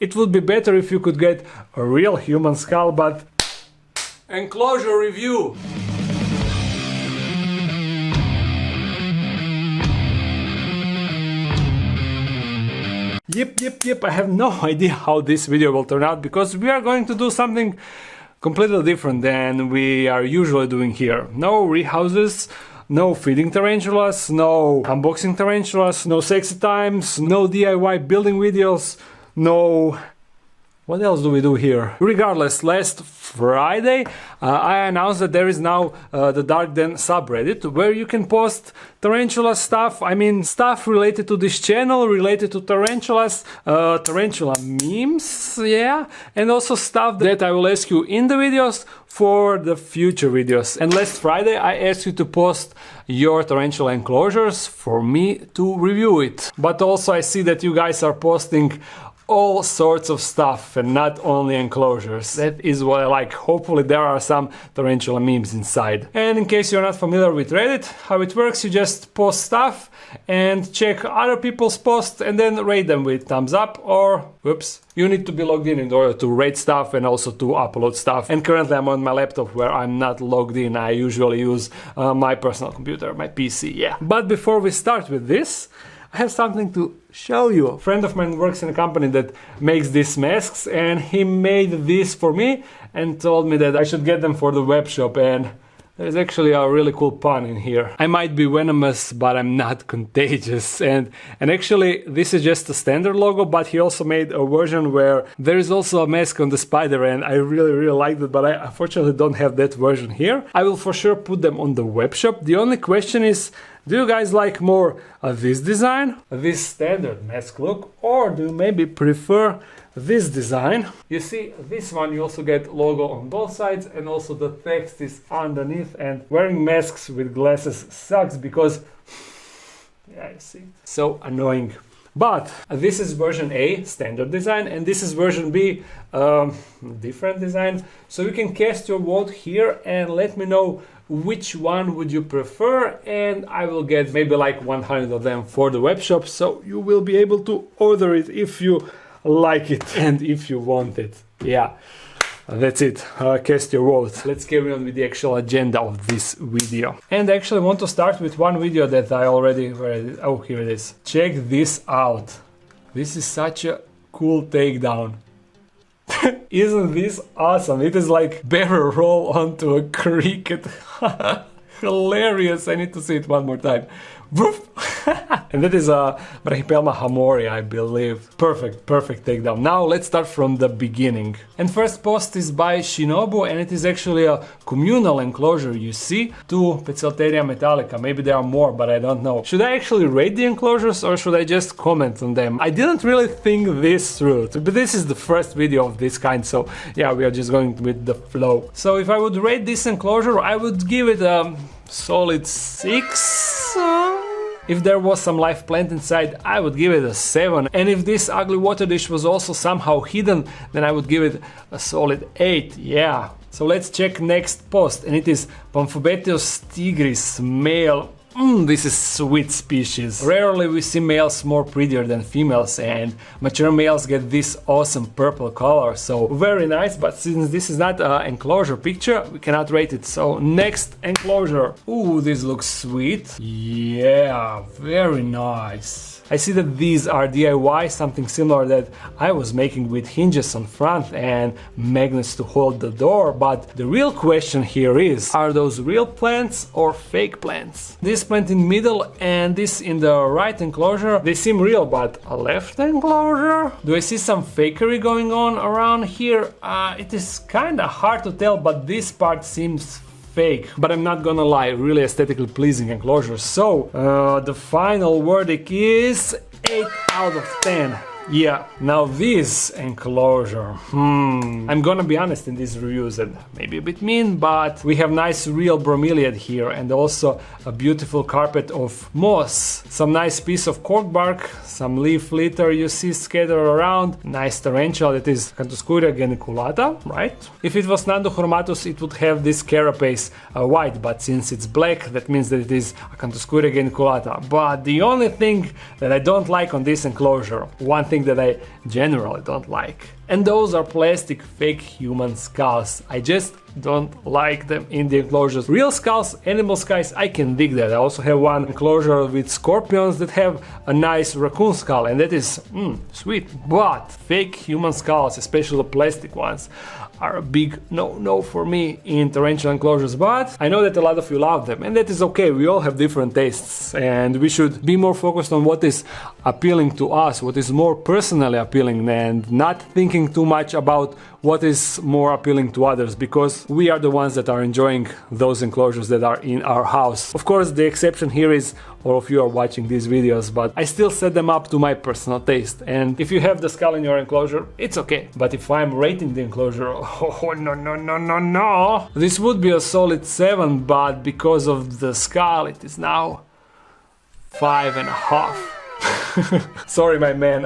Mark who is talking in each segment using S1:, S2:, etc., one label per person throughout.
S1: It would be better if you could get a real human skull, but... Enclosure review! Yep, I have no idea how this video will turn out, because we are going to do something completely different than we are usually doing here. No rehouses, no feeding tarantulas, no unboxing tarantulas, no sexy times, no DIY building videos, no... What else do we do here? Regardless, last Friday I announced that there is now the Dark Den subreddit where you can post tarantula stuff, I mean stuff related to this channel, related to tarantulas, tarantula memes, yeah, and also stuff that I will ask you in the videos for the future videos. And last Friday I asked you to post your tarantula enclosures for me to review it. But also I see that you guys are posting all sorts of stuff and not only enclosures. That is what I like. Hopefully there are some tarantula memes inside. And in case you're not familiar with Reddit, how it works, you just post stuff and check other people's posts and then rate them with thumbs up or whoops. You need to be logged in order to rate stuff and also to upload stuff. And currently I'm on my laptop where I'm not logged in. I usually use my personal computer, my PC, yeah. But before we start with this, I have something to show you. A friend of mine works in a company that makes these masks, and he made this for me and told me that I should get them for the web shop, and there's actually a really cool pun in here. I might be venomous, but I'm not contagious. And actually this is just a standard logo, but he also made a version where there is also a mask on the spider, and I really liked it, but I unfortunately don't have that version here. I will for sure put them on the web shop. The only question is, do you guys like more this design, this standard mask look, or do you maybe prefer this design? You see, this one you also get logo on both sides and also the text is underneath, and wearing masks with glasses sucks because, yeah, you see, so annoying. But this is version A, standard design, and this is version B, different design. So you can cast your vote here and let me know which one would you prefer, and I will get maybe like 100 of them for the web shop, so you will be able to order it if you like it and if you want it. Yeah, that's it. Cast your vote. Let's carry on with the actual agenda of this video. And I actually want to start with one video that I already read. Oh, here it is. Check this out. This is such a cool takedown. Isn't this awesome? It is like barrel roll onto a cricket. Hilarious. I need to see it one more time. And that is a Brachypelma hamori, I believe. Perfect takedown. Now let's start from the beginning. And first post is by Shinobu, and it is actually a communal enclosure, you see. 2 Poecilotheria metallica. Maybe there are more, but I don't know. Should I actually rate the enclosures or should I just comment on them? I didn't really think this through, but this is the first video of this kind, so yeah, we are just going with the flow. So if I would rate this enclosure, I would give it a solid 6. If there was some live plant inside, I would give it a 7. And if this ugly water dish was also somehow hidden, then I would give it a solid 8, yeah. So let's check next post, and it is Pamphobetios tigris male. This is sweet species. Rarely we see males more prettier than females, and mature males get this awesome purple color, so very nice. But since this is not an enclosure picture, we cannot rate it. So next enclosure. Ooh, this looks sweet. Yeah, very nice. I see that these are DIY, something similar that I was making with hinges on front and magnets to hold the door, but the real question here is, are those real plants or fake plants? This plant in middle and this in the right enclosure, they seem real, but a left enclosure? Do I see some fakery going on around here? It is kinda hard to tell, but this part seems fake, but I'm not gonna lie, really aesthetically pleasing enclosure. So the final verdict is 8 out of 10. Yeah, now this enclosure, I'm gonna be honest in these reviews and maybe a bit mean, but we have nice real bromeliad here and also a beautiful carpet of moss, some nice piece of cork bark, some leaf litter you see scattered around, nice tarantula that is Acanthoscurria geniculata, right? If it was Nandochromatus it would have this carapace white, but since it's black that means that it is Acanthoscurria geniculata. But the only thing that I don't like on this enclosure, one thing thing that I generally don't like. And those are plastic fake human skulls. I just don't like them in the enclosures. Real skulls, animal skulls, I can dig that. I also have one enclosure with scorpions that have a nice raccoon skull, and that is sweet. But fake human skulls, especially the plastic ones, are a big no for me in tarantula enclosures. But I know that a lot of you love them, and that is okay. We all have different tastes, and we should be more focused on what is appealing to us, what is more personally appealing, and not thinking too much about what is more appealing to others, because we are the ones that are enjoying those enclosures that are in our house. Of course, the exception here is all of you are watching these videos, but I still set them up to my personal taste. And if you have the skull in your enclosure, it's okay. But if I'm rating the enclosure, oh no. This would be a solid 7, but because of the skull, it is now 5.5. Sorry, my man.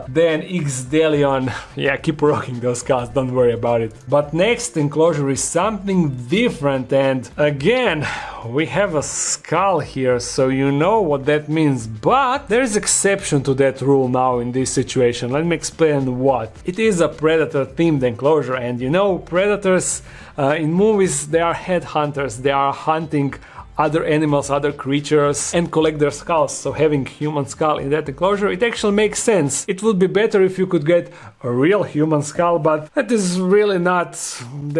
S1: Then X Delion. Yeah, keep rocking those skulls, don't worry about it. But next enclosure is something different, and again, we have a skull here, so you know what that means. But there is exception to that rule now in this situation. Let me explain what. It is a predator themed enclosure, and you know, predators in movies, they are headhunters. They are hunting other animals, other creatures, and collect their skulls. So having human skull in that enclosure, it actually makes sense. It would be better if you could get a real human skull, but that is really not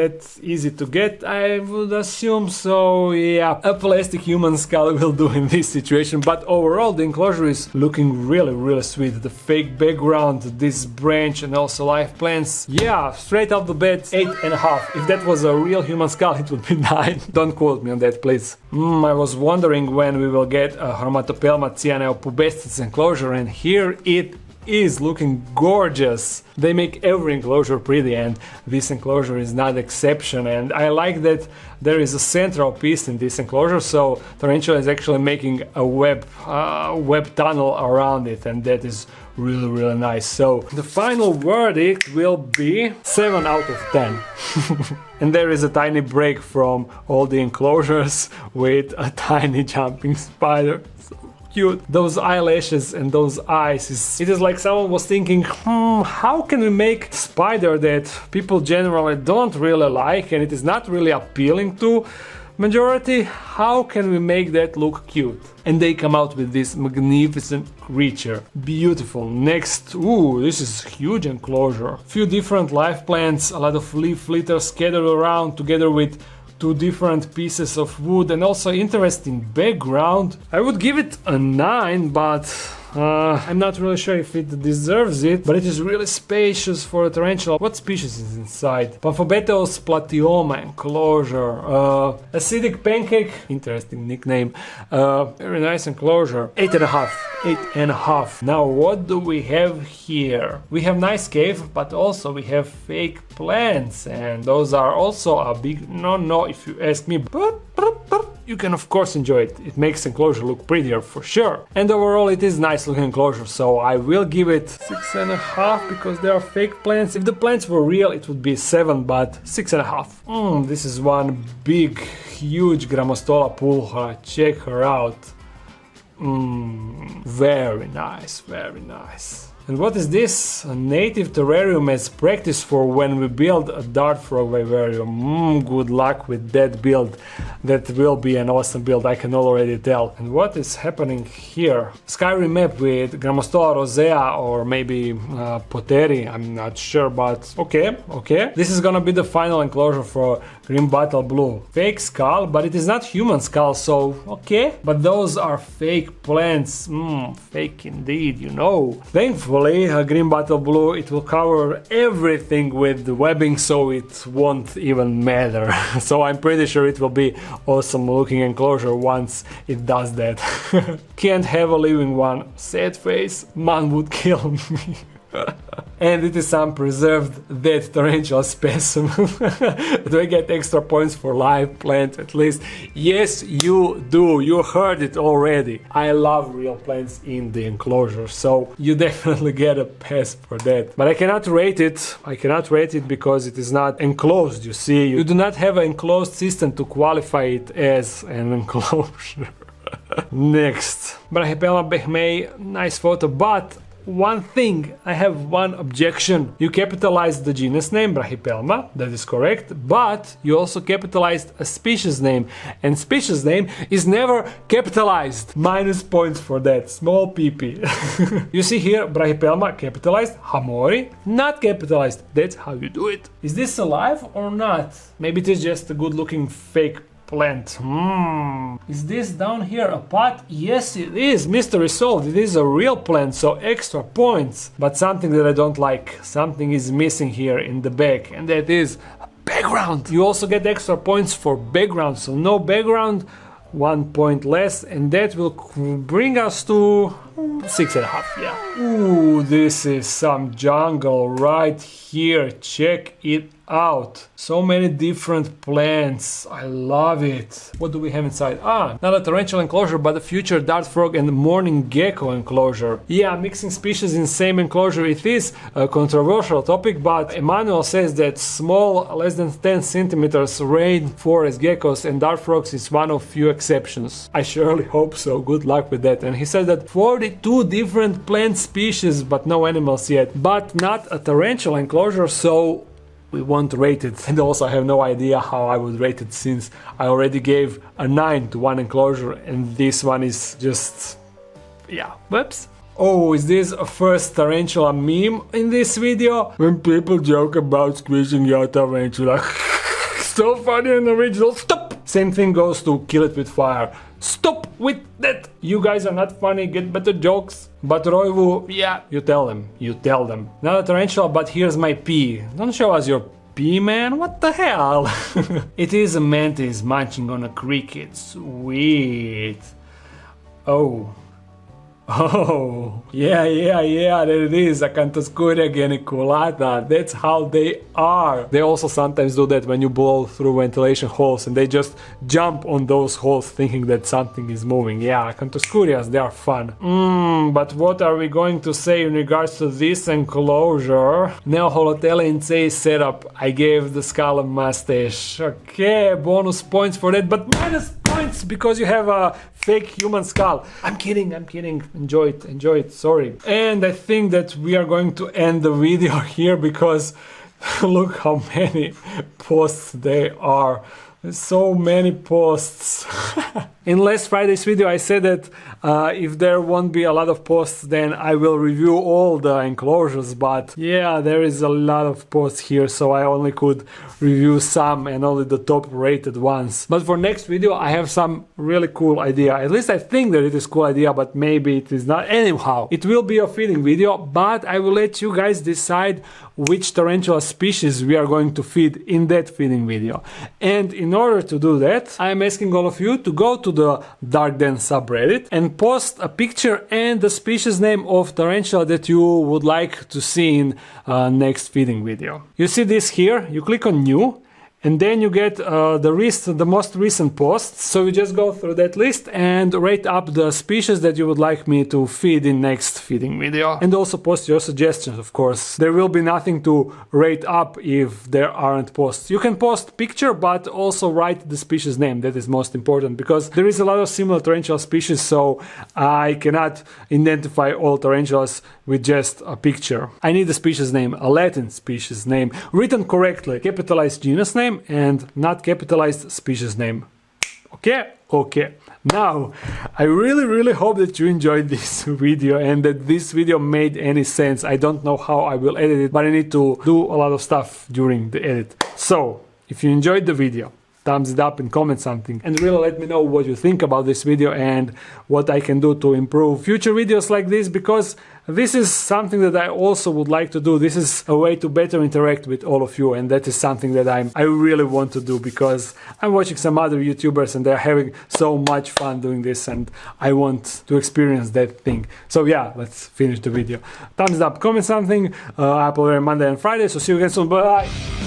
S1: that easy to get, I would assume. So yeah, a plastic human skull will do in this situation. But overall, the enclosure is looking really sweet. The fake background, this branch, and also live plants. Yeah, straight off the bat, 8.5. If that was a real human skull, it would be 9. Don't quote me on that, please. I was wondering when we will get a Hermatopelma cyaneopubescens enclosure, and here it is, looking gorgeous. They make every enclosure pretty, and this enclosure is not exception. And I like that there is a central piece in this enclosure, so Tarantula is actually making a web tunnel around it, and that is really nice. So the final verdict will be 7 out of 10. And there is a tiny break from all the enclosures with a tiny jumping spider. So cute. Those eyelashes and those eyes, it is like someone was thinking, how can we make spider that people generally don't really like and it is not really appealing to majority? How can we make that look cute? And they come out with this magnificent creature. Beautiful. Next, this is huge enclosure. Few different live plants, a lot of leaf litter scattered around together with 2 different pieces of wood, and also interesting background. I would give it a 9, but I'm not really sure if it deserves it, but it is really spacious for a tarantula. What species is inside? Pamphobeteus platyoma enclosure. Acidic pancake, interesting nickname. Very nice enclosure. 8.5. 8.5. Now what do we have here? We have nice cave, but also we have fake plants, and those are also a big no if you ask me. But you can of course enjoy it. It makes enclosure look prettier for sure. And overall it is nice looking enclosure, so I will give it 6.5 because they are fake plants. If the plants were real it would be 7, but 6.5. This is one big huge Grammostola pulchra. Check her out. Very nice, very nice. And what is this? A native terrarium as practice for when we build a dart frog vivarium. Good luck with that build. That will be an awesome build, I can already tell. And what is happening here? Skyrim map with Grammostola rosea or maybe Poteri, I'm not sure, but okay. This is gonna be the final enclosure for Green Bottle Blue. Fake skull, but it is not human skull, so okay. But those are fake plants. Fake indeed, you know. Thankfully, Green Bottle Blue, it will cover everything with the webbing, so it won't even matter. So I'm pretty sure it will be awesome looking enclosure once it does that. Can't have a living one. Sad face, man would kill me. And it is some preserved dead tarantula specimen. Do I get extra points for live plant at least? Yes, you do. You heard it already. I love real plants in the enclosure, so you definitely get a pass for that. But I cannot rate it. I cannot rate it because it is not enclosed, you see. You do not have an enclosed system to qualify it as an enclosure. Next. Brachypelma behmei, nice photo, but one thing, I have one objection. You capitalized the genus name, Brachypelma, that is correct, but you also capitalized a species name, and species name is never capitalized. Minus points for that, small pp. You see here, Brachypelma capitalized, Hamori not capitalized. That's how you do it. Is this alive or not? Maybe it is just a good looking fake plant. Is this down here a pot? Yes, it is. Mystery solved. It is a real plant, so extra points. But something that I don't like. Something is missing here in the back, and that is background. You also get extra points for background, so no background, 1 point less, and that will bring us to 6.5. Yeah. Ooh, this is some jungle right here. Check it out. So many different plants. I love it. What do we have inside? Not a tarantula enclosure, but a future dart frog and morning gecko enclosure. Yeah, mixing species in same enclosure. It is a controversial topic, but Emmanuel says that small, less than 10 centimeters rainforest geckos and dart frogs is one of few exceptions. I surely hope so. Good luck with that. And he said that 42 different plant species, but no animals yet. But not a tarantula enclosure, so we won't rate it. And also I have no idea how I would rate it, since I already gave a 9 to one enclosure, and this one is just... yeah, whoops. Oh, is this a first tarantula meme in this video? When people joke about squeezing your tarantula. So funny and original. Stop! Same thing goes to kill it with fire. Stop with that! You guys are not funny, get better jokes. But Roivu, yeah, you tell them. Not a tarantula, but here's my pee. Don't show us your pee, man, what the hell? It is a mantis munching on a cricket. Sweet. Oh, yeah, there it is, Acanthoscuria geniculata. That's how they are. They also sometimes do that when you blow through ventilation holes, and they just jump on those holes thinking that something is moving. Yeah, Acanthoscurias, they are fun. But what are we going to say in regards to this enclosure? Neo Holotele say setup. I gave the skull a mustache. Okay, bonus points for that, but minus points because you have a fake human skull. I'm kidding. Enjoy it, sorry. And I think that we are going to end the video here because look how many posts there are. So many posts. In last Friday's video I said that if there won't be a lot of posts, then I will review all the enclosures, but yeah, there is a lot of posts here, so I only could review some and only the top rated ones. But for next video I have some really cool idea. At least I think that it is cool idea, but maybe it is not. Anyhow, it will be a feeding video, but I will let you guys decide which tarantula species we are going to feed in that feeding video. And in order to do that, I am asking all of you to go to the Dark Den subreddit and post a picture and the species name of tarantula that you would like to see in next feeding video. You see this here, you click on new, and then you get the most recent posts. So you just go through that list and rate up the species that you would like me to feed in next feeding video. And also post your suggestions, of course. There will be nothing to rate up if there aren't posts. You can post picture, but also write the species name. That is most important, because there is a lot of similar tarantula species, so I cannot identify all tarantulas with just a picture. I need a species name, a Latin species name, written correctly, capitalized genus name and not capitalized species name. Okay. Now, I really hope that you enjoyed this video and that this video made any sense. I don't know how I will edit it, but I need to do a lot of stuff during the edit. So, if you enjoyed the video, thumbs it up and comment something, and really let me know what you think about this video and what I can do to improve future videos like this, because this is something that I also would like to do. This is a way to better interact with all of you, and that is something that I really want to do, because I'm watching some other YouTubers and they're having so much fun doing this, and I want to experience that thing. So yeah, let's finish the video. Thumbs up, comment something. I upload every Monday and Friday, so see you again soon. Bye!